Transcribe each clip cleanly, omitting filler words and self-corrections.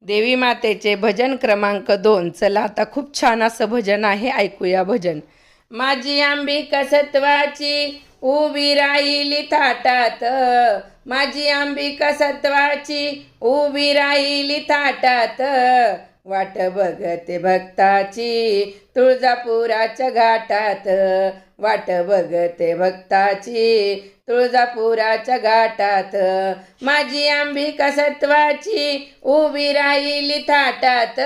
देवी मातेचे भजन क्रमांक 2. चला आता खूप छान असं भजन आहे, ऐकूया भजन. माझी अंबिका सत्वाची उभी राहिली थाटात, माझी अंबिका सत्वाची उभी राहिली थाटात, वाट बघते भक्ताची तुळजापुराच्या घाटात, वाट बघते भक्ताची तुळजापुराच्या घाटात, माझी अंबिका सत्वाची उभी राहिली थाटात,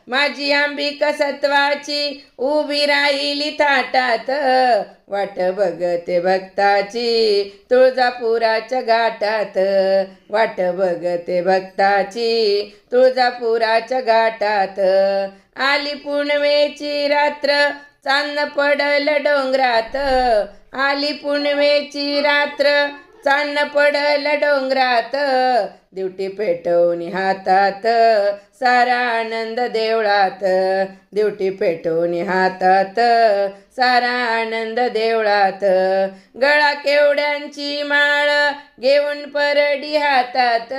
माझी अंबिका सत्वाची उभी राहिली थाटात, वाट बघते भक्ताची तुळजापुराच्या घाटात, वाट बघते भक्ताची तुळजापुराच्या घाटात, आली पुनवेची रात्र चांदणं पडल डोंगरात, आली पुनवेची रात्र चांदणं पडल डोंगरात, दिवटी पेटवून हातात सारा आनंद देवळात, दिवटी पेटवून हातात सारा आनंद देवळात, गळा केवड्यांची माळ घेऊन परडी हातात,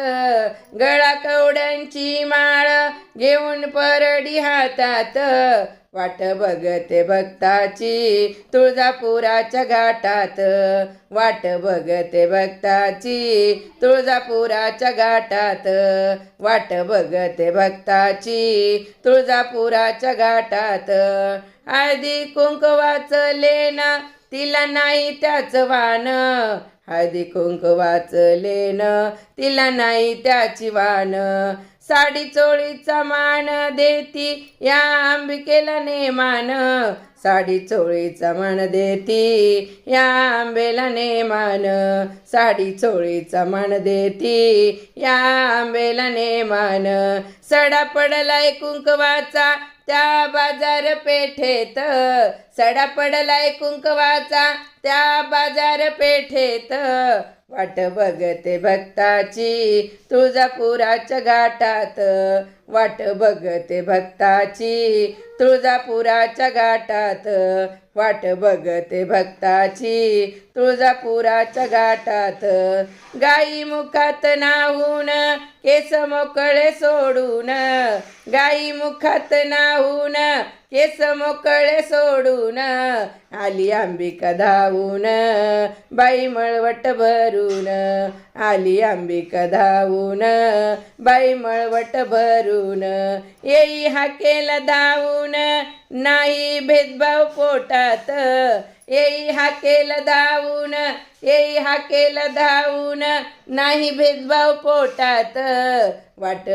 गळा केवड्यांची माळ घेऊन परडी हातात, वाट बघते भक्ताची तुळजापुराच्या घाटात, वाट बघते भक्ताची तुळजापुराच्या घाटात, वाट बघते भक्ताची तुळजापुराच्या घाटात, हळदी कुंकवाचं लेणं तिला नाही त्याचं वाण, हळदी कुंकवाचं लेणं तिला नाही त्याची वाण, साडी चोळीचा मान देती या अंबिकेला नेमान, साडी चोळीचा मान देती या आंबेला नेमान, साडी चोळीचा मान देती या आंबेला नेमान, सडा पडलाय कुंकवाचा त्या बाजार पेठेत, सडा पडलाय कुंकवाचा त्या बाजार पेठेत, वाट बघते भक्ताची तुळजापुराच्या घाटात, वाट बघते भक्ताची तुळजापुराच्या घाटात, वाट बघते भक्ताची तुळजापुराच्या घाटात, गाई मुखात नाहून केस मोकळे सोडून, गाई मुखात नाहून केस मोकळे सोडून, आली अंबिका धावून बाई मळवट भरून, आली अंबिका धावून बाई मळवट भरून, येई हाकेला धावून नाही भेदभाव पोटात, येई हाकेला धावून येई हाकेला धावून नाही भेदभाव पोटात, वाट